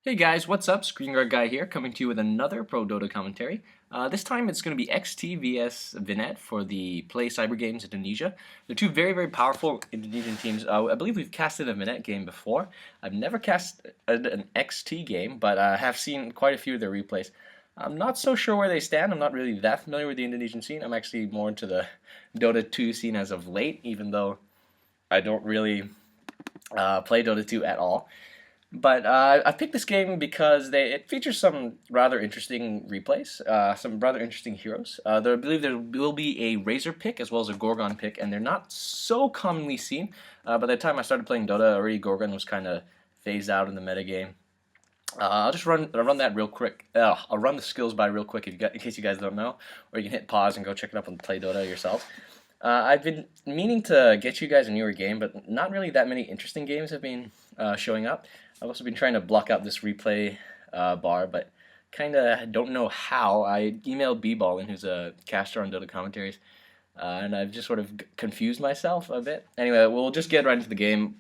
Hey guys, what's up? ScreenguardGuy here, coming to you with another Pro Dota commentary. This time it's going to be XT vs Vinet for the Play Cyber Games Indonesia. They're two very powerful Indonesian teams. I believe we've casted a Vinet game before. I've never cast an XT game, but I have seen quite a few of their replays. I'm not so sure where they stand. I'm not really that familiar with the Indonesian scene. I'm actually more into the Dota 2 scene as of late, even though I don't really play Dota 2 at all. But I picked this game because it features some rather interesting replays, some rather interesting heroes. I believe there will be a Razor pick as well as a Gorgon pick, and they're not so commonly seen. By the time I started playing Dota, already Gorgon was kind of phased out in the metagame. I'll just run that real quick. I'll run the skills by real quick in case you guys don't know, or you can hit pause and go check it up on Play Dota yourself. I've been meaning to get you guys a newer game, but not really that many interesting games have been showing up. I've also been trying to block out this replay bar, but kind of don't know how. I emailed B-Ballin, who's a caster on Dota commentaries, and I've just sort of confused myself a bit. Anyway, we'll just get right into the game.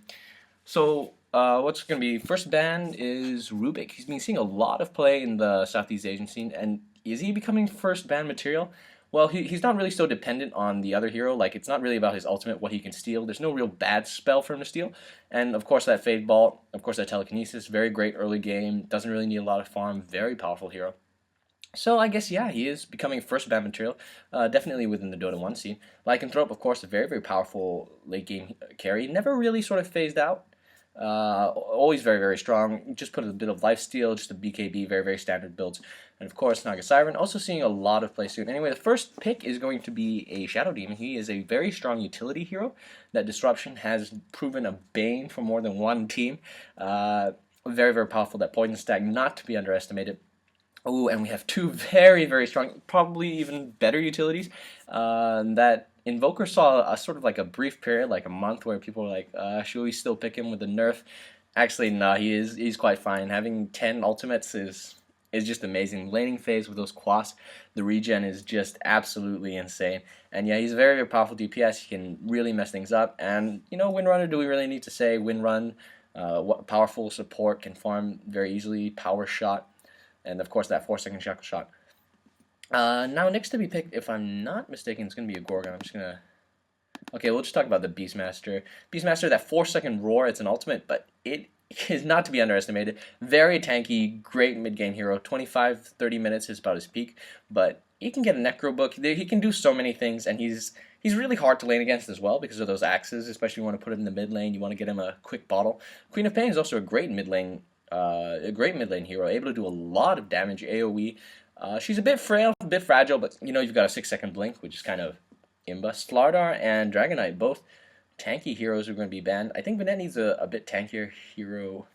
So what's going to be first ban is Rubik. He's been seeing a lot of play in the Southeast Asian scene, and is he becoming first ban material? Well, he's not really so dependent on the other hero. Like, it's not really about his ultimate, what he can steal. There's no real bad spell for him to steal. And, of course, that Fade Ball, of course, that Telekinesis, very great early game. Doesn't really need a lot of farm. Very powerful hero. So, I guess, yeah, he is becoming first ban material. Definitely within the Dota 1 scene. Lycanthrope, of course, a very powerful late game carry. Never really sort of phased out. Always very strong. Just put a bit of lifesteal, just a BKB, very standard builds. And of course, Naga Siren, also seeing a lot of play soon. Anyway, the first pick is going to be a Shadow Demon. He is a very strong utility hero. That Disruption has proven a bane for more than one team. Very powerful. That Poison Stack, not to be underestimated. Oh, and we have two very strong, probably even better utilities. That Invoker saw a sort of like a brief period, like a month, where people were like, should we still pick him with the nerf? Actually, no, he's quite fine. Having 10 ultimates is just amazing. Laning phase with those quas, the regen is just absolutely insane. And yeah, he's a very powerful DPS. He can really mess things up. And, you know, Windrunner, do we really need to say? Windrun, what powerful support, can farm very easily, power shot, and of course that 4-second shackle shot. Now, next to be picked, if I'm not mistaken, it's going to be a Gorgon. I'm just going to... Okay, we'll just talk about the Beastmaster. Beastmaster, that 4-second roar, it's an ultimate, but it is not to be underestimated. Very tanky, great mid-game hero. 25-30 minutes is about his peak, but he can get a Necro Book. He can do so many things, and he's really hard to lane against as well because of those axes, especially if you want to put him in the mid lane. You want to get him a quick bottle. Queen of Pain is also a great mid lane hero, able to do a lot of damage, AoE. She's a bit frail, a bit fragile, but you know, you've got a 6-second blink, which is kind of imba. Slardar and Dragonite, both tanky heroes are going to be banned. I think Vinet needs a bit tankier hero,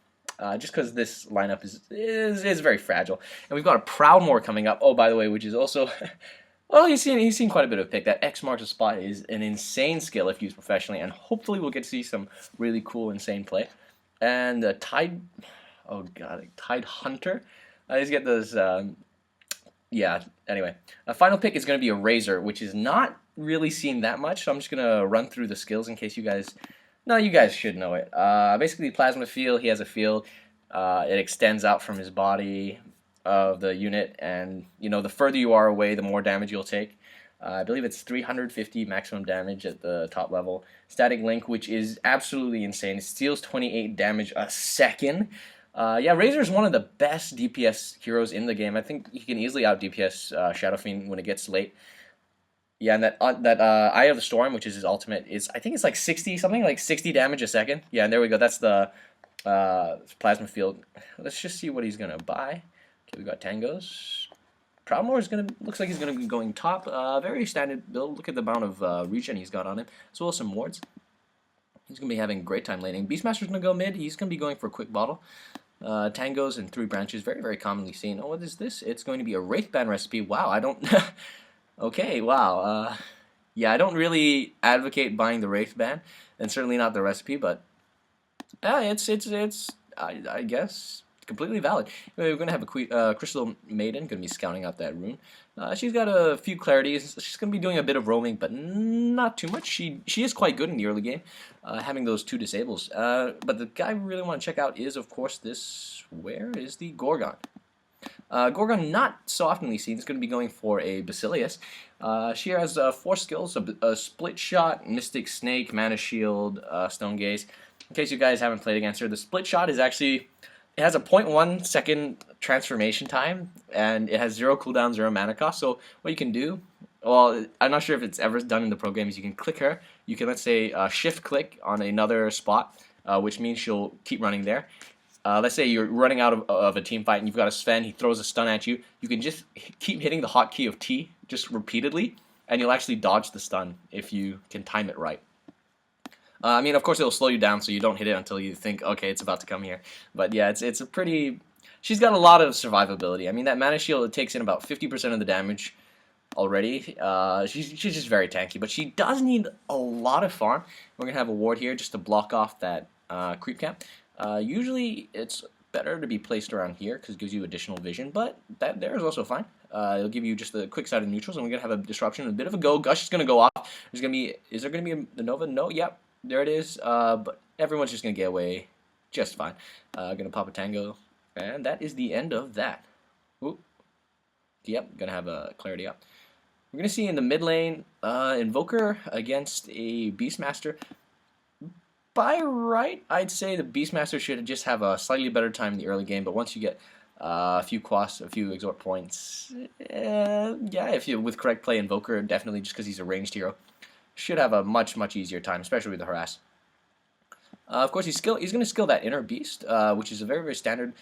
just because this lineup is very fragile. And we've got a Proudmoore coming up. Oh, by the way, which is also... well, he's seen quite a bit of pick. That X marks the spot is an insane skill if used professionally, and hopefully we'll get to see some really cool, insane play. And the Tide... oh god, Tide Hunter. I just get those... yeah, anyway. A final pick is going to be a Razor, which is not really seen that much, so I'm just going to run through the skills in case you guys... No, you guys should know it. Basically, Plasma Field, he has a field. It extends out from his body of the unit, and, you know, the further you are away, the more damage you'll take. I believe it's 350 maximum damage at the top level. Static Link, which is absolutely insane. It steals 28 damage a second. Yeah, Razor is one of the best DPS heroes in the game. I think he can easily out DPS Shadow Fiend when it gets late. Yeah, and that Eye of the Storm, which is his ultimate, is, I think it's like 60, something like 60 damage a second. Yeah, and there we go. That's the Plasma Field. Let's just see what he's gonna buy. Okay, we got Tangos. Proudmoore is looks like he's gonna be going top. Very standard build. Look at the amount of regen he's got on him, as well as some wards. He's gonna be having a great time laning. Beastmaster's gonna go mid. He's gonna be going for a quick bottle. Tangos and 3 branches, very commonly seen. Oh, what is this? It's going to be a Wraithband recipe. Wow, I don't... okay, wow. Yeah, I don't really advocate buying the Wraithband, and certainly not the recipe, but it's I guess completely valid. We're going to have a Crystal Maiden, going to be scouting out that rune. She's got a few clarities. She's going to be doing a bit of roaming, but not too much. She is quite good in the early game, having those 2 disables. But the guy we really want to check out is, of course, this. Where is the Gorgon? Gorgon, not so oftenly seen, is going to be going for a Basilius. She has 4 skills, a Split Shot, Mystic Snake, Mana Shield, Stone Gaze. In case you guys haven't played against her, the Split Shot is actually, it has a 0.1 second transformation time, and it has 0 cooldown, 0 mana cost. So what you can do, well, I'm not sure if it's ever done in the pro games, you can click her, you can, let's say, shift click on another spot, which means she'll keep running there. Let's say you're running out of a team fight and you've got a Sven, he throws a stun at you. You can just keep hitting the hotkey of T just repeatedly, and you'll actually dodge the stun if you can time it right. I mean, of course, it'll slow you down so you don't hit it until you think, okay, it's about to come here. But yeah, it's a pretty... She's got a lot of survivability. I mean, that Mana Shield, it takes in about 50% of the damage already. She's just very tanky, but she does need a lot of farm. We're going to have a ward here just to block off that creep camp. Usually it's better to be placed around here because it gives you additional vision, but that there is also fine. It'll give you just a quick side of neutrals, and we're going to have a disruption, a bit of a go. Gush is going to go off. Is there going to be a Nova? No, yep, there it is. But everyone's just going to get away just fine. Going to pop a Tango, and that is the end of that. Ooh. Yep, going to have a Clarity up. We're going to see in the mid lane, Invoker against a Beastmaster. By right, I'd say the Beastmaster should just have a slightly better time in the early game, but once you get a few quests, a few exhort points, yeah, if you with correct play, Invoker definitely, just because he's a ranged hero, should have a much easier time, especially with the harass. Of course, he's going to skill that Inner Beast, which is a very standard.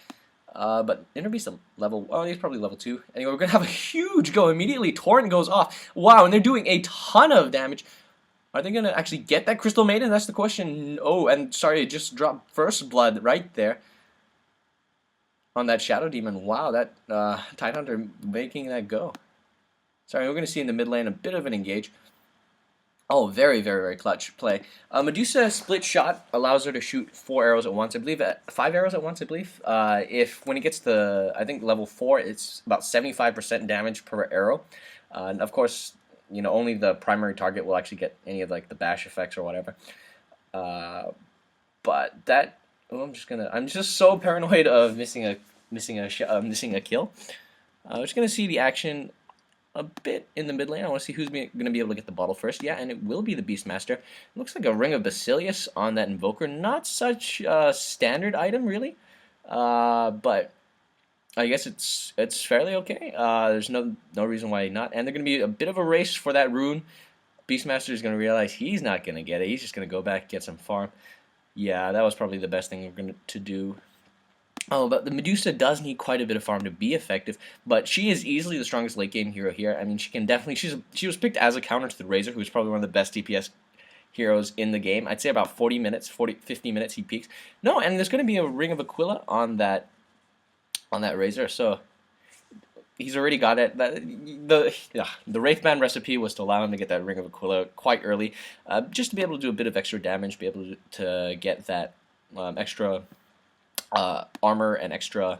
But Inner Beast level, well, he's probably level 2. Anyway, we're going to have a huge go immediately. Torrent goes off. Wow, and they're doing a ton of damage. Are they going to actually get that Crystal Maiden? That's the question. Oh, and sorry, it just dropped First Blood right there on that Shadow Demon. Wow, that Tidehunter making that go. Sorry, we're going to see in the mid lane a bit of an engage. Oh, very clutch play. Medusa Split Shot allows her to shoot 4 arrows at once. I believe 5 arrows at once, I believe. When it gets to, I think, level 4, it's about 75% damage per arrow. And of course, you know, only the primary target will actually get any of like the bash effects or whatever. But that, oh, I'm just so paranoid of missing a kill. I'm just gonna see the action a bit in the mid lane. I want to see who's going to be able to get the bottle first. Yeah, and it will be the Beastmaster. It looks like a Ring of Basilius on that Invoker. Not such a standard item, really, but I guess it's fairly okay. There's no reason why not. And they're going to be a bit of a race for that rune. Beastmaster is going to realize he's not going to get it. He's just going to go back and get some farm. Yeah, that was probably the best thing we're going to do. Oh, but the Medusa does need quite a bit of farm to be effective, but she is easily the strongest late game hero here. I mean, she can definitely, she was picked as a counter to the Razor, who's probably one of the best DPS heroes in the game. I'd say about 50 minutes he peaks. No, and there's going to be a Ring of Aquila on that Razor, so he's already got it. The Wraithman recipe was to allow him to get that Ring of Aquila quite early, just to be able to do a bit of extra damage, be able to get that extra armor and extra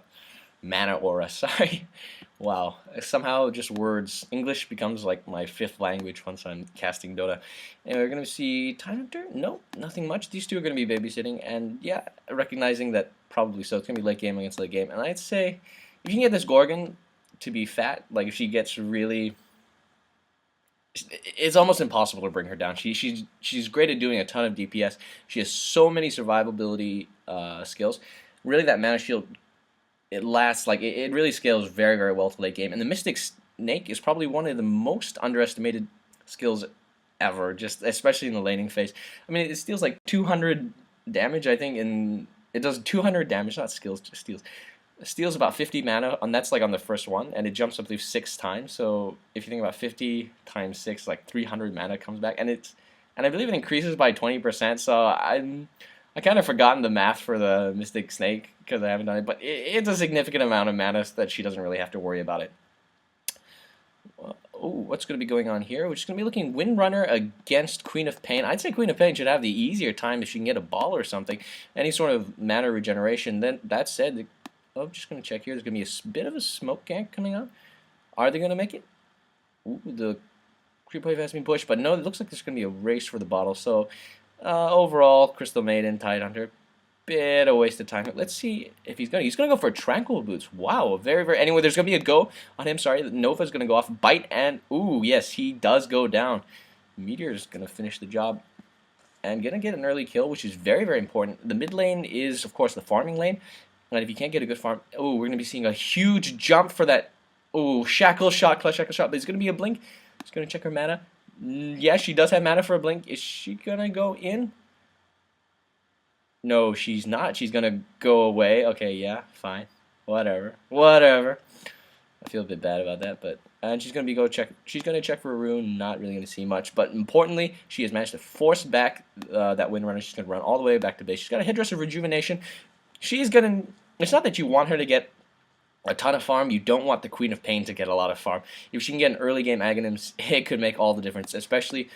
mana aura. Sorry. Wow. Somehow just words. English becomes like my 5th language once I'm casting Dota. Anyway, we're going to see Tidehunter? Nope, nothing much. These two are going to be babysitting, and yeah, recognizing that probably so. It's going to be late game against late game. And I'd say if you can get this Gorgon to be fat, like if she gets really... It's almost impossible to bring her down. She's great at doing a ton of DPS. She has so many survivability skills. Really, that Mana Shield, it lasts, like, it really scales very well to late game. And the Mystic Snake is probably one of the most underestimated skills ever, just especially in the laning phase. I mean, it steals like 200 damage, I think, and it does 200 damage, not skills, just steals. It steals about 50 mana, and that's like on the first one, and it jumps up to 6 times. So if you think about 50 times 6, like 300 mana comes back, and I believe it increases by 20%. So I kind of forgotten the math for the Mystic Snake because I haven't done it, but it's a significant amount of mana that she doesn't really have to worry about it. Oh, what's going to be going on here? We're just going to be looking Windrunner against Queen of Pain. I'd say Queen of Pain should have the easier time if she can get a ball or something, any sort of mana regeneration. Then that said, Oh, just going to check here. There's going to be a bit of a smoke gank coming up. Are they going to make it? Ooh, the creep wave has been pushed, but no, it looks like there's going to be a race for the bottle. So overall, Crystal Maiden, Tidehunter, bit of waste of time. Let's see if he's going to go for Tranquil Boots. Wow, very. Anyway, there's going to be a go on him. Sorry, Nova's going to go off. Bite and, ooh, yes, he does go down. Meteor's going to finish the job and going to get an early kill, which is very important. The mid lane is, of course, the farming lane. And if you can't get a good farm, oh, we're going to be seeing a huge jump for that. Oh, shackle shot, clutch shackle shot. But it's going to be a blink. She's going to check her mana. Yeah, she does have mana for a blink. Is she going to go in? No, she's not. She's going to go away. Okay, yeah, fine. Whatever. I feel a bit bad about that, but and she's going to go check. She's going to check for a rune. Not really going to see much, but importantly, she has managed to force back that Windrunner. She's going to run all the way back to base. She's got a Headdress of Rejuvenation. She's going to. It's not that you want her to get a ton of farm. You don't want the Queen of Pain to get a lot of farm. If she can get an early game Aganhim, it could make all the difference. Especially,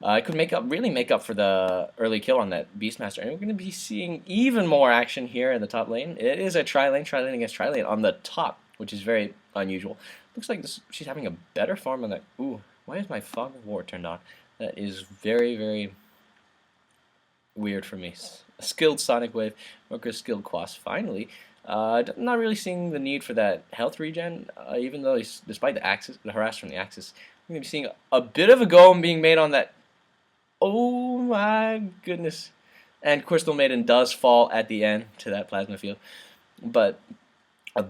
it could really make up for the early kill on that Beastmaster. And we're going to be seeing even more action here in the top lane. It is a tri-lane against tri-lane on the top, which is very unusual. Looks like she's having a better farm on that. Ooh, why is my Fog of War turned on? That is very weird for me. A skilled Sonic Wave, Roker skilled Quas. Finally, not really seeing the need for that health regen, even though despite the harass from the Axis, we're going to be seeing a bit of a go being made on that. Oh my goodness. And Crystal Maiden does fall at the end to that plasma field. But a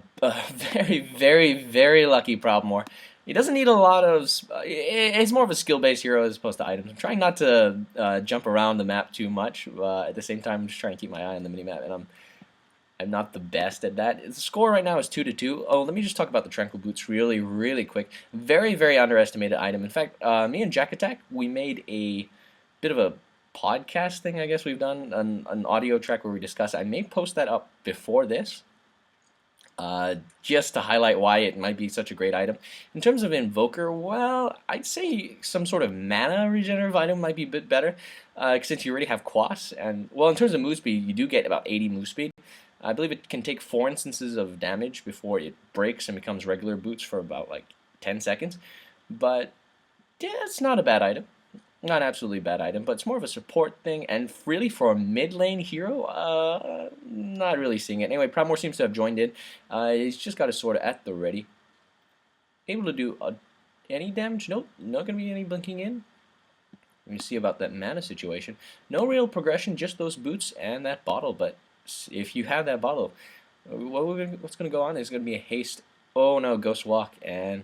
very lucky Proudmoore. He doesn't need a lot of. It's more of a skill-based hero as opposed to items. I'm trying not to jump around the map too much. At the same time, I'm just trying to keep my eye on the minimap, and I'm not the best at that. The score right now is 2-2. Oh, let me just talk about the Tranquil Boots really quick. Very underestimated item. In fact, me and Jack Attack, we made a bit of a podcast thing. I guess we've done an audio track where we discuss. I may post that up before this. Just to highlight why it might be such a great item. In terms of Invoker, well, I'd say some sort of mana regenerative item might be a bit better, since you already have Quas, and, well, in terms of move speed, you do get about 80 move speed. I believe it can take 4 instances of damage before it breaks and becomes regular boots for about, like, 10 seconds, but, yeah, it's not a bad item. Not an absolutely bad item, but it's more of a support thing, and really for a mid-lane hero, not really seeing it. Anyway, Proudmoore seems to have joined in. He's just got his sword at the ready. Able to do any damage? Nope, not going to be any blinking in. Let me see about that mana situation. No real progression, just those boots and that bottle, but if you have that bottle, what's going to go on is going to be a haste. Oh no, Ghost Walk, and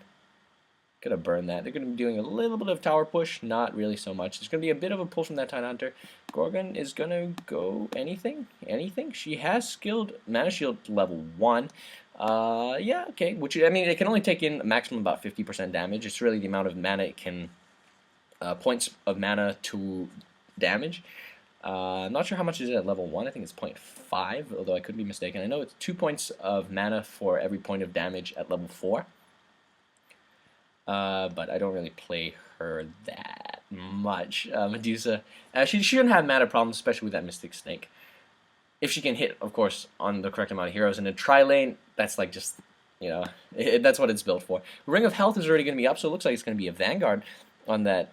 gonna burn that. They're gonna be doing a little bit of tower push, not really so much. There's gonna be a bit of a pull from that Tidehunter. Gorgon is gonna go anything. She has skilled mana shield level 1. Yeah, okay. Which, I mean, it can only take in a maximum about 50% damage. It's really the amount of mana it can, points of mana to damage. I'm not sure how much is it at level 1. I think it's 0.5, although I could be mistaken. I know it's 2 points of mana for every point of damage at level 4. But I don't really play her that much. Medusa, she shouldn't have mana problems, especially with that Mystic Snake. If she can hit, of course, on the correct amount of heroes. In a tri-lane, that's like just, you know, that's what it's built for. Ring of Health is already going to be up, so it looks like it's going to be a Vanguard on that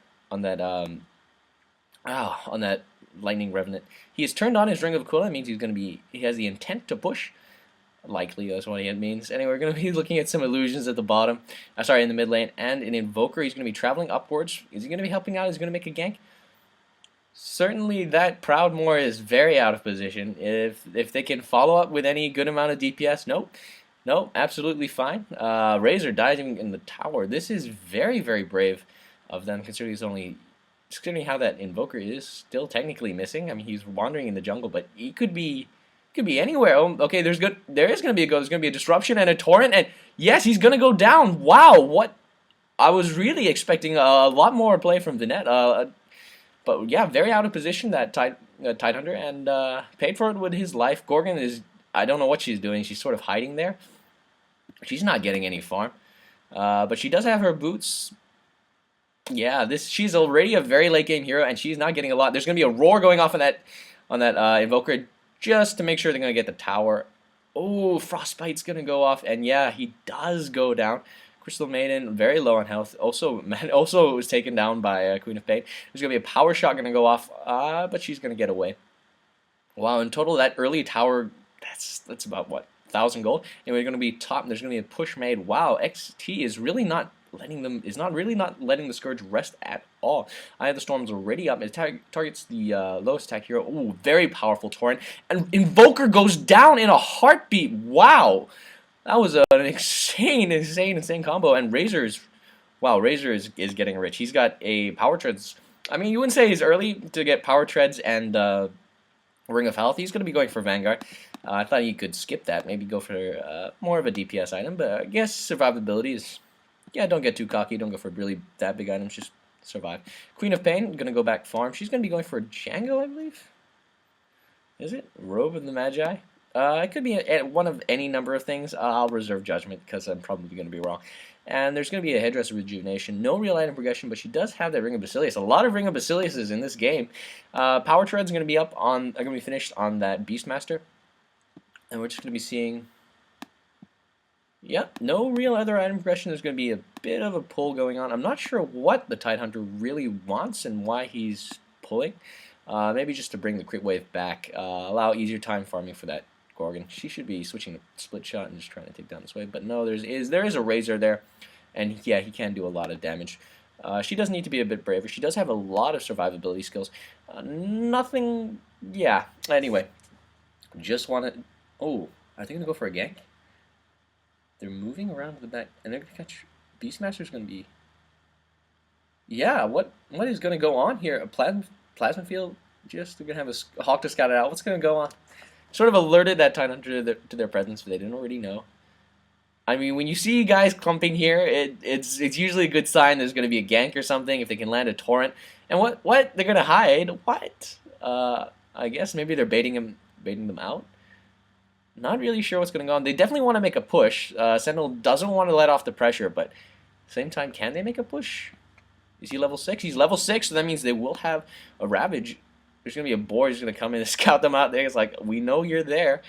Lightning Revenant. He has turned on his Ring of Aquila. That means he has the intent to push. Likely, that's what it means. Anyway, we're going to be looking at some illusions at the bottom. In the mid lane. And an Invoker, he's going to be traveling upwards. Is he going to be helping out? Is he going to make a gank? Certainly, that Proudmoore is very out of position. If they can follow up with any good amount of DPS, nope, absolutely fine. Razor diving in the tower. This is very brave of them, considering how that Invoker is still technically missing. I mean, he's wandering in the jungle, but he could be anywhere. Oh, okay, there is going to be a go. There's going to be a disruption and a torrent, and yes, he's going to go down. Wow, what? I was really expecting a lot more play from Vinet. But yeah, very out of position, that Tidehunter, and paid for it with his life. Gorgon is, I don't know what she's doing. She's sort of hiding there. She's not getting any farm. But she does have her boots. Yeah, she's already a very late game hero, and she's not getting a lot. There's going to be a roar going off on that Invoker, just to make sure they're going to get the tower. Oh, Frostbite's gonna go off, and yeah, he does go down. Crystal Maiden, very low on health. Also, also was taken down by Queen of Pain. There's gonna be a power shot gonna go off, but she's gonna get away. Wow, in total, that early tower, that's about what, 1,000 gold. And we're gonna be top. There's gonna be a push made. Wow, XT is really not letting them not letting the Scourge rest at all. Eye of the Storm's already up. It targets the lowest attack hero. Ooh, very powerful torrent. And Invoker goes down in a heartbeat. Wow. That was an insane combo. And Razor's, wow, Razor is getting rich. He's got a Power Treads. I mean, you wouldn't say he's early to get Power Treads and Ring of Health. He's going to be going for Vanguard. I thought he could skip that, maybe go for more of a DPS item. But I guess survivability is, yeah, don't get too cocky. Don't go for really that big items. Just survive. Queen of Pain, going to go back farm. She's going to be going for Django, I believe. Is it? Robe of the Magi? It could be one of any number of things. I'll reserve judgment because I'm probably going to be wrong. And there's going to be a Headdress of Rejuvenation. No real item progression, but she does have that Ring of Basilius. A lot of Ring of Basiliuses in this game. Power Tread's going to be going to be finished on that Beastmaster. And we're just going to be seeing, yep, no real other item progression. There's going to be a bit of a pull going on. I'm not sure what the Tidehunter really wants and why he's pulling. Maybe just to bring the crit wave back, allow easier time farming for that Gorgon. She should be switching to split shot and just trying to take down this wave, but no, there is a Razor there, and yeah, he can do a lot of damage. She does need to be a bit braver. She does have a lot of survivability skills. Nothing, yeah. Anyway, just want to. Oh, are they gonna go for a gank? They're moving around to the back, and they're gonna catch. Beastmaster's gonna be. Yeah, what is gonna go on here? A plasma field. Just they're gonna have a Hawk to scout it out. What's gonna go on? Sort of alerted that Tidehunter to their presence, but they didn't already know. I mean, when you see guys clumping here, it's usually a good sign there's going to be a gank or something if they can land a torrent. And what? They're going to hide? What? I guess maybe they're baiting them out. Not really sure what's going on. They definitely want to make a push. Sentinel doesn't want to let off the pressure, but at the same time, can they make a push? Is he level 6? He's level 6, so that means they will have a Ravage. There's going to be a boar who's going to come in and scout them out there. It's like, we know you're there.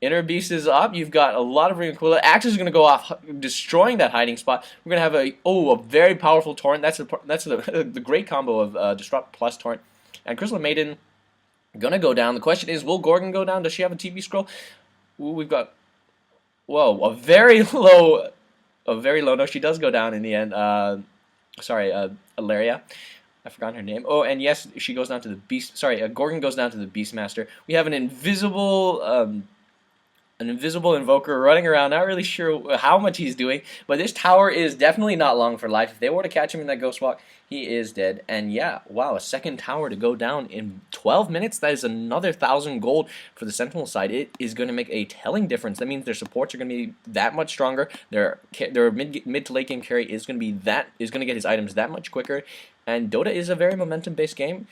Inner Beast is up. You've got a lot of Ring of Aquila. Axis is going to go off, destroying that hiding spot. We're going to have a very powerful Torrent. That's the great combo of Disrupt plus Torrent. And Crystal Maiden going to go down. The question is, will Gorgon go down? Does she have a TV scroll? Ooh, we've got, whoa, a very low, no, she does go down in the end. Sorry, Ilaria. I forgot her name. Oh, and yes, she goes down to the Beast. Sorry, Gorgon goes down to the Beastmaster. We have an invisible Invoker running around. Not really sure how much he's doing, but this tower is definitely not long for life. If they were to catch him in that Ghost Walk, he is dead. And yeah, wow, a second tower to go down in 12 minutes. That is another 1,000 gold for the Sentinel side. It is going to make a telling difference. That means their supports are going to be that much stronger. Their mid to late game carry is going to get his items that much quicker. And DotA is a very momentum-based game.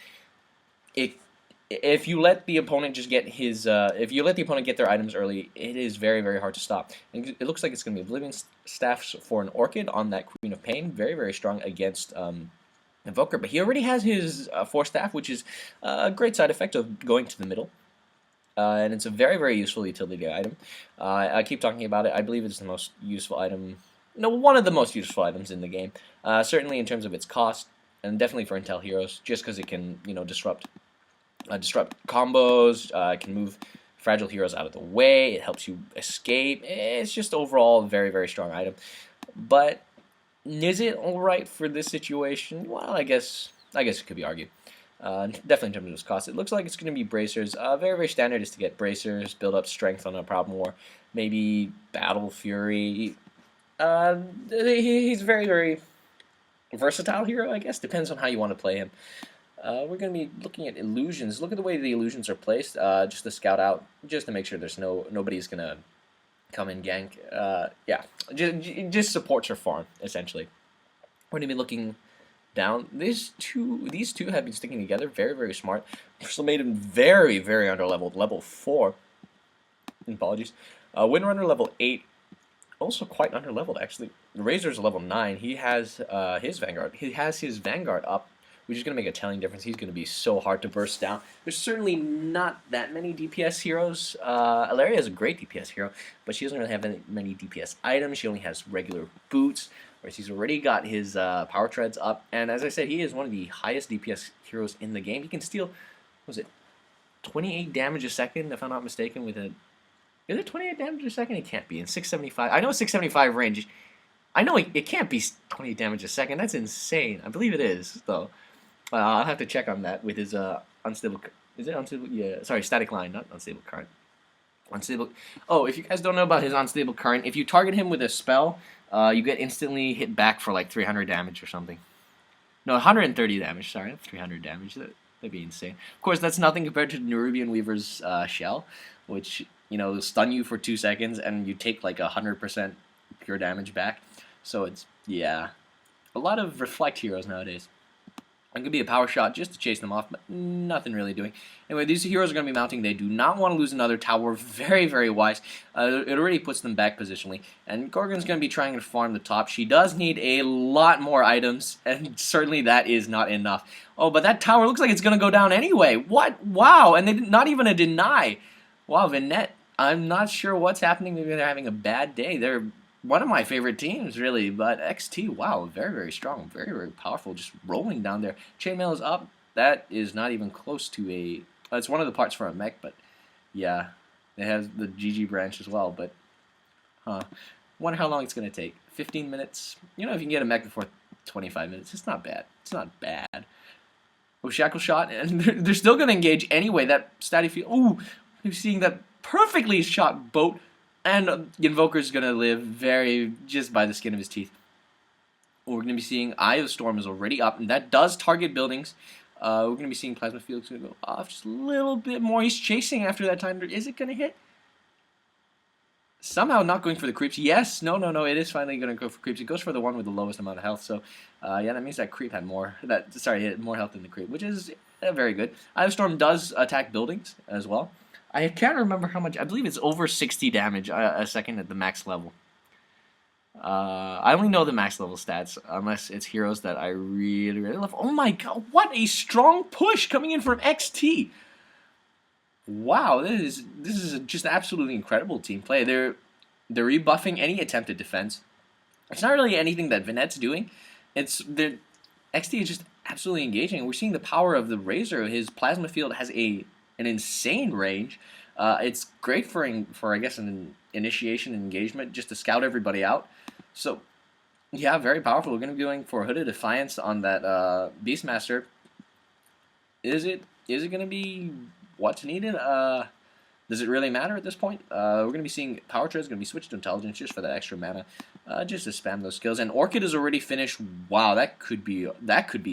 If you let the opponent just get if you let the opponent get their items early, it is very, very hard to stop. And it looks like it's going to be Oblivion Staffs for an Orchid on that Queen of Pain. Very, very strong against Invoker. But he already has his Force Staff, which is a great side effect of going to the middle. And it's a very, very useful utility item. I keep talking about it. I believe it's the most useful item. No, one of the most useful items in the game. Certainly in terms of its cost. And definitely for Intel heroes, just because it can, disrupt combos. It can move fragile heroes out of the way. It helps you escape. It's just overall a very, very strong item. But is it all right for this situation? Well, I guess it could be argued. Definitely in terms of its cost, it looks like it's going to be bracers. Very, very standard is to get bracers, build up strength on a problem war, maybe battle fury. He's very, very versatile hero, I guess. Depends on how you want to play him. We're going to be looking at illusions. Look at the way the illusions are placed, just to scout out, just to make sure there's nobody's going to come and gank. Yeah, just supports her farm, essentially. We're going to be looking down. These two have been sticking together. Very, very smart. Crystal Maiden, very, very underleveled. Level 4. Apologies. Windrunner, level 8. Also quite underleveled, actually. Razor's level 9. He has his Vanguard. He has his Vanguard up which is going to make a telling difference. He's going to be so hard to burst down. There's certainly not that many DPS heroes. Ilaria is a great DPS hero, but she doesn't really have many DPS items. She only has regular boots, whereas he's already got his power treads up. And as I said, he is one of the highest DPS heroes in the game. He can steal, what was it, 28 damage a second, if I'm not mistaken, with a... Is it 28 damage a second? It can't be. In 675, I know 675 range. I know it can't be 28 damage a second. That's insane. I believe it is, though. I'll have to check on that with his unstable... Is it unstable? Yeah, sorry, static line, not unstable current. Unstable... Oh, if you guys don't know about his unstable current, if you target him with a spell, you get instantly hit back for like 300 damage or something. No, 130 damage, sorry, not 300 damage. That'd be insane. Of course, that's nothing compared to Nerubian Weaver's shell, which... you know, stun you for 2 seconds, and you take like 100% pure damage back. So it's, yeah, a lot of reflect heroes nowadays. It could be a power shot just to chase them off, but nothing really doing. Anyway, these heroes are going to be mounting. They do not want to lose another tower. Very, very wise. It already puts them back positionally. And Gorgon's going to be trying to farm the top. She does need a lot more items, and certainly that is not enough. Oh, but that tower looks like it's going to go down anyway. What? Wow, and they not even a deny. Wow, Vinet. I'm not sure what's happening. Maybe they're having a bad day. They're one of my favorite teams, really. But XT, wow, very, very strong. Very, very powerful. Just rolling down there. Chainmail is up. That is not even close to a... It's one of the parts for a mech, but yeah. It has the GG branch as well, but... Wonder how long it's going to take. 15 minutes? You know, if you can get a mech before 25 minutes, it's not bad. It's not bad. Oh, Shackle Shot, and they're still going to engage anyway. That statty field... Ooh, you're seeing that perfectly shot boat, and Invoker's gonna live just by the skin of his teeth. We're gonna be seeing Eye of Storm is already up, and that does target buildings. We're gonna be seeing Plasma Field's gonna go off just a little bit more. He's chasing after that time. Is it gonna hit? Somehow not going for the creeps. Yes, no. It is finally gonna go for creeps. It goes for the one with the lowest amount of health. So, yeah, that means that creep had more. Sorry, had more health than the creep, which is very good. Eye of Storm does attack buildings as well. I can't remember how much. I believe it's over 60 damage a second at the max level. I only know the max level stats, unless it's heroes that I really, really love. Oh my god, what a strong push coming in from XT! Wow, this is just absolutely incredible team play. They're rebuffing any attempted defense. It's not really anything that Vinet's doing. XT is just absolutely engaging. We're seeing the power of the Razor. His plasma field has an insane range. It's great for I guess an initiation engagement, just to scout everybody out. So yeah, very powerful. We're going to be going for Hooded Defiance on that Beastmaster. Is it going to be what's needed? Does it really matter at this point? We're going to be seeing Power Tread is going to be switched to Intelligence just for that extra mana, just to spam those skills. And Orchid is already finished. Wow, that could be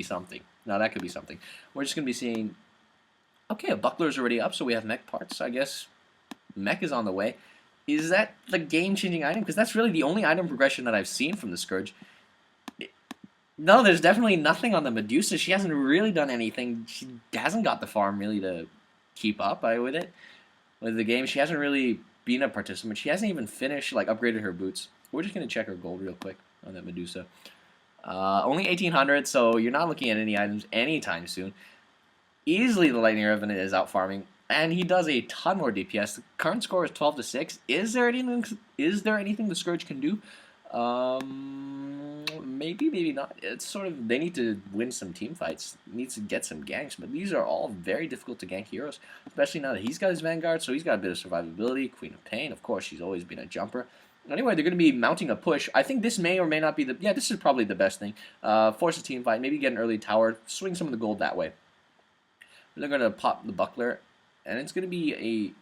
something. No, that could be something. We're just going to be seeing... Okay, a Buckler's already up, so we have mech parts. I guess mech is on the way. Is that the game-changing item? Because that's really the only item progression that I've seen from the Scourge. No, there's definitely nothing on the Medusa. She hasn't really done anything. She hasn't got the farm really to keep up with the game. She hasn't really been a participant. She hasn't even finished, like, upgraded her boots. We're just going to check her gold real quick on that Medusa. Only 1,800, so you're not looking at any items anytime soon. Easily the Lightning Revenant is out farming, and he does a ton more DPS. The current score is 12-6. Is there anything the Scourge can do? Maybe, maybe not. It's sort of, they need to win some team fights. Needs to get some ganks, but these are all very difficult to gank heroes, especially now that he's got his Vanguard, so he's got a bit of survivability. Queen of Pain, of course, she's always been a jumper. Anyway, they're going to be mounting a push. I think this may or may not be this is probably the best thing. Force a team fight, maybe get an early tower, swing some of the gold that way. They're going to pop the Buckler, and it's going to be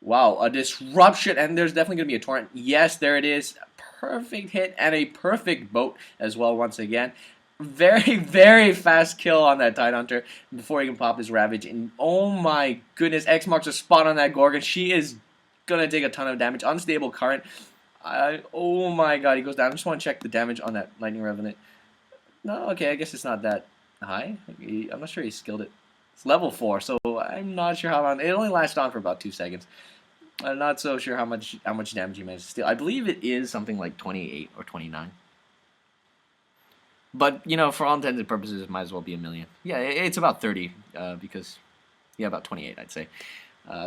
a disruption, and there's definitely going to be a torrent. Yes, there it is. Perfect hit, and a perfect boat as well once again. Very, very fast kill on that Tidehunter before he can pop his Ravage. And oh my goodness, X marks a spot on that Gorgon. She is going to take a ton of damage. Unstable current. Oh my god, he goes down. I just want to check the damage on that Lightning Revenant. No, okay, I guess it's not that high. I'm not sure he skilled it. It's level 4, so I'm not sure how long. It only lasts on for about 2 seconds. I'm not so sure how much damage he managed to steal. I believe it is something like 28 or 29. But, you know, for all intents and purposes, it might as well be a million. Yeah, it's about 30, because, yeah, about 28, I'd say.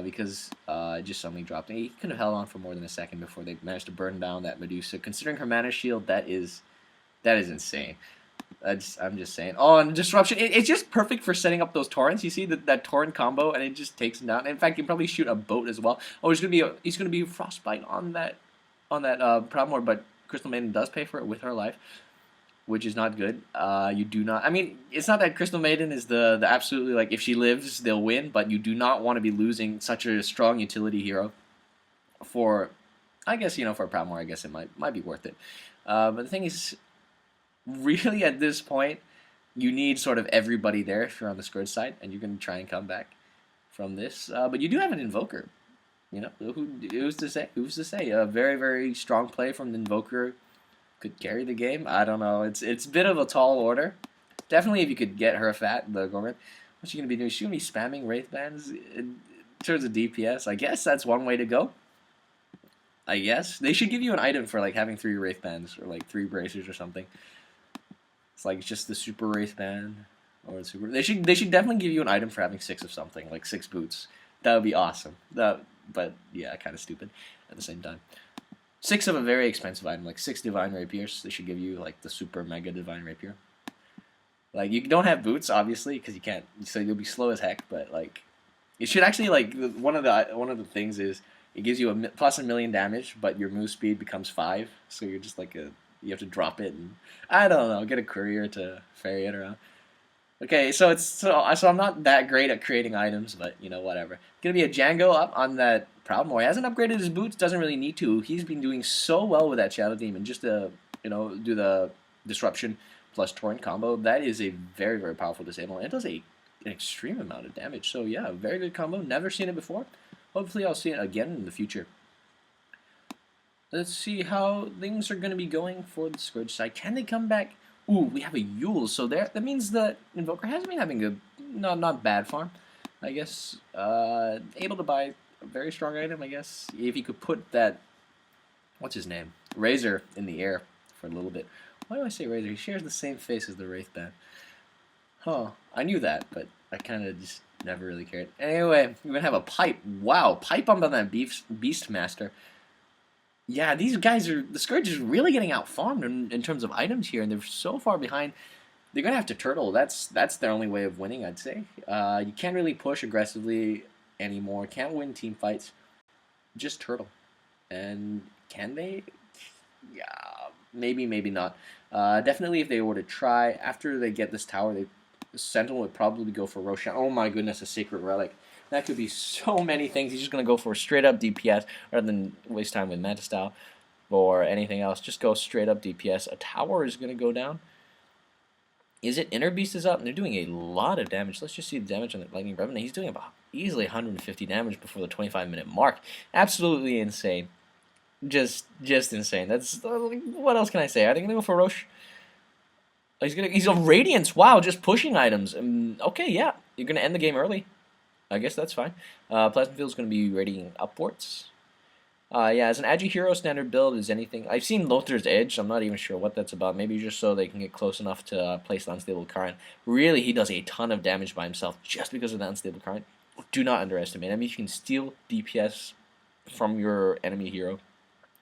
Because it just suddenly dropped. And he could have held on for more than a second before they managed to burn down that Medusa. Considering her mana shield, that is insane. I'm just saying. Oh, and disruption. It's just perfect for setting up those torrents. You see that torrent combo, and it just takes him down. In fact, you can probably shoot a boat as well. Oh, he's gonna be frostbite on that Proudmoore, but Crystal Maiden does pay for it with her life, which is not good. You do not. I mean, it's not that Crystal Maiden is the absolutely, like, if she lives they'll win, but you do not want to be losing such a strong utility hero for. I guess, you know, for a Proudmoore, I guess it might be worth it. But the thing is, really at this point, you need sort of everybody there if you're on the Scourge side, and you're going to try and come back from this. But you do have an Invoker. You know, who's to say? Who's to say? A very, very strong play from the Invoker could carry the game. I don't know. It's a bit of a tall order. Definitely if you could get her fat, the Gorgon. What's she going to be doing? She's going to be spamming Wraith Bands in terms of DPS. I guess that's one way to go. I guess. They should give you an item for, like, having 3 Wraith Bands or, like, 3 Bracers or something. It's like just the Super Wraith Band or the Super. They should definitely give you an item for having 6 of something, like 6 boots. That would be awesome. But yeah, kind of stupid at the same time. 6 of a very expensive item, like 6 Divine Rapiers. They should give you like the Super Mega Divine Rapier. Like, you don't have boots obviously because you can't, so you'll be slow as heck. But like, it should actually, like, one of the things is it gives you plus a million damage, but your move speed becomes 5. So you're just like you have to drop it and I don't know, get a courier to ferry it around. Okay, so I'm not that great at creating items, but you know, whatever. Gonna be a Django up on that Proudmoore. He hasn't upgraded his boots, doesn't really need to. He's been doing so well with that Shadow Demon, just to, you know, do the disruption plus torrent combo. That is a very, very powerful disable, and it does an extreme amount of damage. So yeah, very good combo. Never seen it before. Hopefully I'll see it again in the future. Let's see how things are going to be going for the Scourge side. Can they come back? Ooh, we have a Yule, so that means the Invoker has been having a not bad farm, I guess. Able to buy a very strong item, I guess. If he could put that, what's his name, Razor in the air for a little bit. Why do I say Razor? He shares the same face as the Wraith Band. Huh, I knew that, but I kind of just never really cared. Anyway, we're going to have a Pipe. Wow, Pipe on that Beastmaster. Yeah, these guys the Scourge is really getting out-farmed in terms of items here, and they're so far behind. They're going to have to turtle. That's their only way of winning, I'd say. You can't really push aggressively anymore. Can't win team fights. Just turtle. And can they? Yeah, maybe, maybe not. Definitely if they were to try, after they get this tower, the Sentinel would probably go for Roshan. Oh my goodness, a Sacred Relic. That could be so many things. He's just going to go for straight up DPS rather than waste time with Meta Style or anything else. Just go straight up DPS. A tower is going to go down. Is it? Inner Beast is up, and they're doing a lot of damage. Let's just see the damage on the Lightning Revenant. He's doing about easily 150 damage before the 25-minute mark. Absolutely insane. Just insane. That's what else can I say? Are they going to go for Roche? He's a Radiance. Wow, just pushing items. Okay, yeah. You're going to end the game early. I guess that's fine. Plasma Field is going to be radiating upwards. Yeah, as an Agi hero, standard build is anything. I've seen Lothar's Edge. I'm not even sure what that's about. Maybe just so they can get close enough to place the Unstable Current. Really, he does a ton of damage by himself just because of the Unstable Current. Do not underestimate. I mean, you can steal DPS from your enemy hero,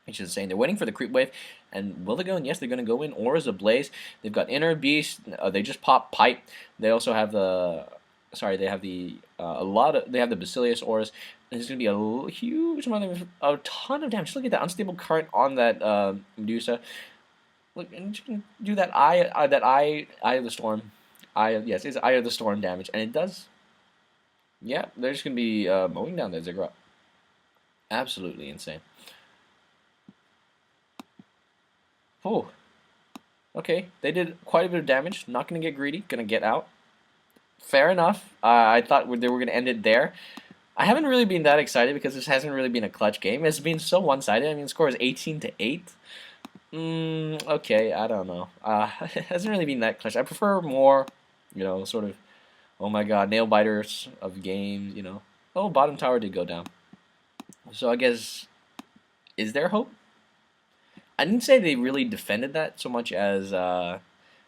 which is insane. They're waiting for the creep wave, and will they go in? Yes, they're going to go in. Auras Ablaze. They've got Inner Beast. They just pop Pipe. They also have the. Sorry, they have the they have the Basilius Auras. And there's going to be a huge amount of a ton of damage. Just look at that Unstable Current on that Medusa. Look, and you can do that eye of the Storm. Yes, it's Eye of the Storm damage, and it does. Yeah, they're just going to be mowing down that Ziggurat. Absolutely insane. Oh, okay. They did quite a bit of damage. Not going to get greedy. Going to get out. Fair enough. I thought they were going to end it there. I haven't really been that excited because this hasn't really been a clutch game. It's been so one-sided. I mean, the score is 18-8. Okay, I don't know. It hasn't really been that clutch. I prefer more, you know, sort of, oh my god, nail biters of games, you know. Oh, bottom tower did go down. So I guess, is there hope? I didn't say they really defended that so much as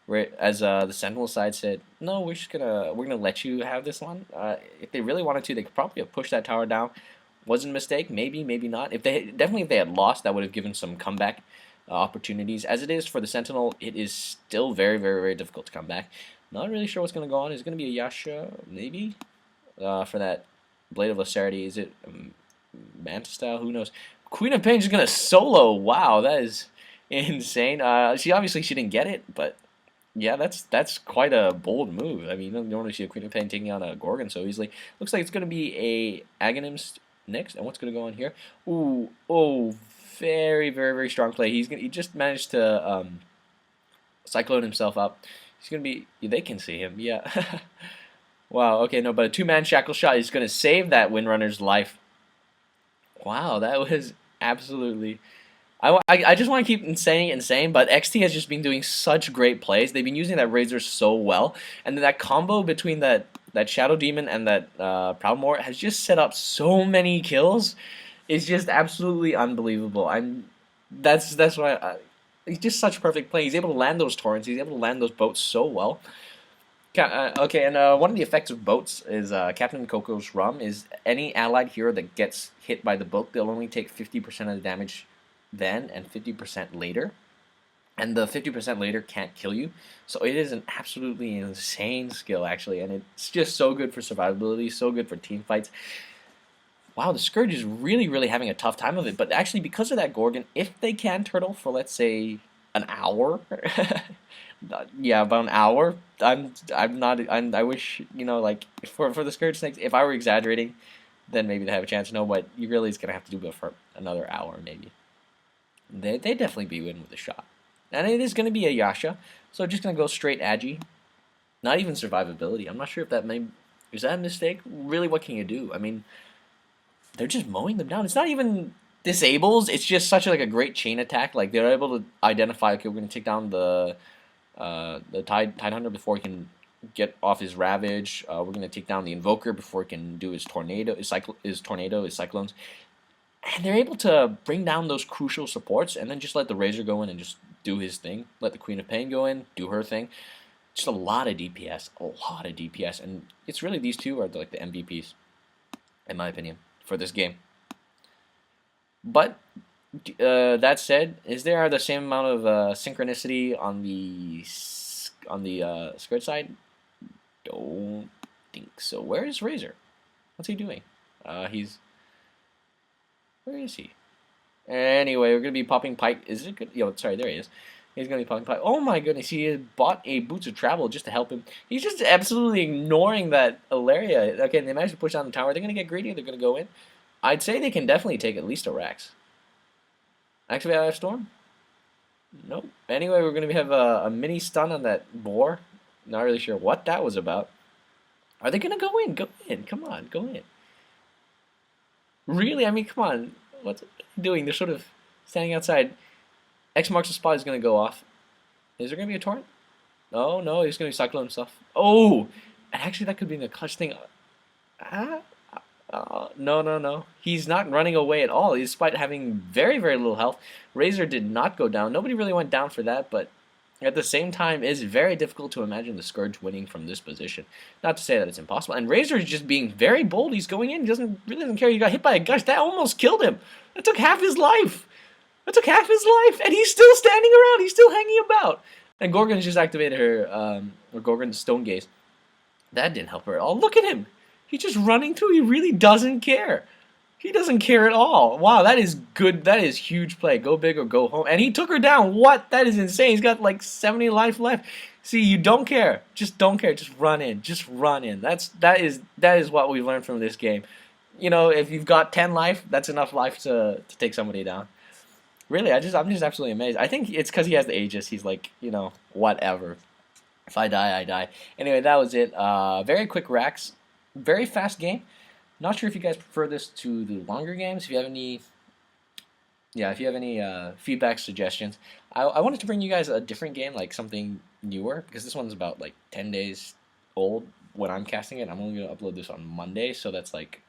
Where as the Sentinel side said, no, we're gonna let you have this one. If they really wanted to, they could probably have pushed that tower down. Wasn't a mistake, maybe, maybe not. If they had lost, that would have given some comeback opportunities. As it is for the Sentinel, it is still very, very, very difficult to come back. Not really sure what's going to go on. Is it going to be a Yasha, maybe? For that Blade of Lacerity, is it Manta style? Who knows? Queen of Pain is going to solo. Wow, that is insane. She didn't get it, but yeah, that's quite a bold move. I mean, you don't normally see a Queen of Pain taking on a Gorgon so easily. Looks like it's going to be a Aganhim next, and what's going to go on here? Ooh, oh, very, very, very strong play. He just managed to cyclone himself up. He's going to be. They can see him. Yeah. Wow. Okay. No, but a two-man shackle shot is going to save that Windrunner's life. Wow, that was absolutely. I just want to keep saying it and saying, but XT has just been doing such great plays. They've been using that Razor so well, and then that combo between that Shadow Demon and that Proudmoore has just set up so many kills. It's just absolutely unbelievable. That's why he's just such a perfect play. He's able to land those torrents. He's able to land those boats so well. Okay, and one of the effects of boats is Captain Coco's Rum is any allied hero that gets hit by the boat, they'll only take 50% of the damage then and 50% later. And the 50% later can't kill you. So it is an absolutely insane skill, actually. And it's just so good for survivability, so good for team fights. Wow, the Scourge is really, really having a tough time of it. But actually, because of that Gorgon, if they can turtle for, let's say, an hour... yeah, about an hour. I wish, like, for the Scourge Snakes, if I were exaggerating, then maybe they have a chance. No, but you really is going to have to do it for another hour, maybe. They definitely be win with a shot. And it is going to be a Yasha, so just going to go straight Agi. Not even survivability. I'm not sure if is that a mistake? Really, what can you do? I mean, they're just mowing them down. It's not even disables. It's just such a great chain attack. Like, they're able to identify, okay, we're going to take down the Tide Hunter before he can get off his Ravage. We're going to take down the Invoker before he can do his Cyclones. And they're able to bring down those crucial supports and then just let the Razor go in and just do his thing. Let the Queen of Pain go in, do her thing. Just a lot of DPS. And it's really these two are like the MVPs, in my opinion, for this game. But that said, is there the same amount of synchronicity on the Scourge side? Don't think so. Where is Razor? What's he doing? Where is he? Anyway, we're gonna be popping Pike. Is it good? Yo, sorry, there he is. He's gonna be popping Pike. Oh my goodness, he bought a Boots of Travel just to help him. He's just absolutely ignoring that Ilaria. Okay, they managed to push down the tower. They're gonna get greedy. They're gonna go in. I'd say they can definitely take at least a Rax. Actually, I have Storm. Nope. Anyway, we're gonna have a mini stun on that boar. Not really sure what that was about. Are they gonna go in? Go in. Come on, go in. Really? I mean, come on. What's it doing? They're sort of standing outside. X marks the spot is going to go off. Is there going to be a torrent? Oh, no. He's going to cyclone himself. Oh! And actually, that could be the clutch thing. No. He's not running away at all, despite having very, very little health. Razor did not go down. Nobody really went down for that, but at the same time, it's very difficult to imagine the Scourge winning from this position. Not to say that it's impossible. And Razor is just being very bold. He's going in. He really doesn't care. He got hit by a gush. That almost killed him. That took half his life. And he's still standing around. He's still hanging about. And Gorgon's just activated her, Gorgon's Stone Gaze. That didn't help her at all. Look at him. He's just running through. He really doesn't care. He doesn't care at all. Wow, that is good. That is huge play. Go big or go home. And he took her down. What? That is insane. He's got like 70 life left. See, you don't care. Just don't care. Just run in. Just run in. That is what we've learned from this game. You know, if you've got 10 life, that's enough life to take somebody down. Really, I'm just absolutely amazed. I think it's because he has the Aegis. He's like, whatever. If I die, I die. Anyway, that was it. Very quick racks. Very fast game. Not sure if you guys prefer this to the longer games. If you have any, feedback, suggestions. I wanted to bring you guys a different game, like something newer, because this one's about like 10 days old when I'm casting it. I'm only going to upload this on Monday, so that's like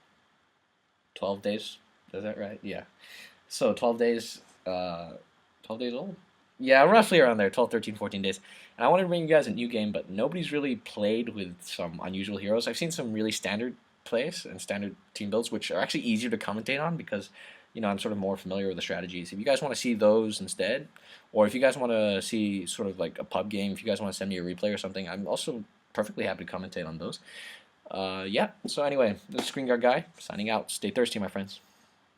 12 days. Is that right? Yeah. So 12 days old. Yeah, roughly around there, 12, 13, 14 days. And I wanted to bring you guys a new game, but nobody's really played with some unusual heroes. I've seen some really standard plays and standard team builds, which are actually easier to commentate on because, I'm sort of more familiar with the strategies. If you guys want to see those instead, or if you guys want to see sort of like a pub game, if you guys want to send me a replay or something, I'm also perfectly happy to commentate on those. Yeah, so anyway, this is ScreenguardGuy, signing out. Stay thirsty, my friends.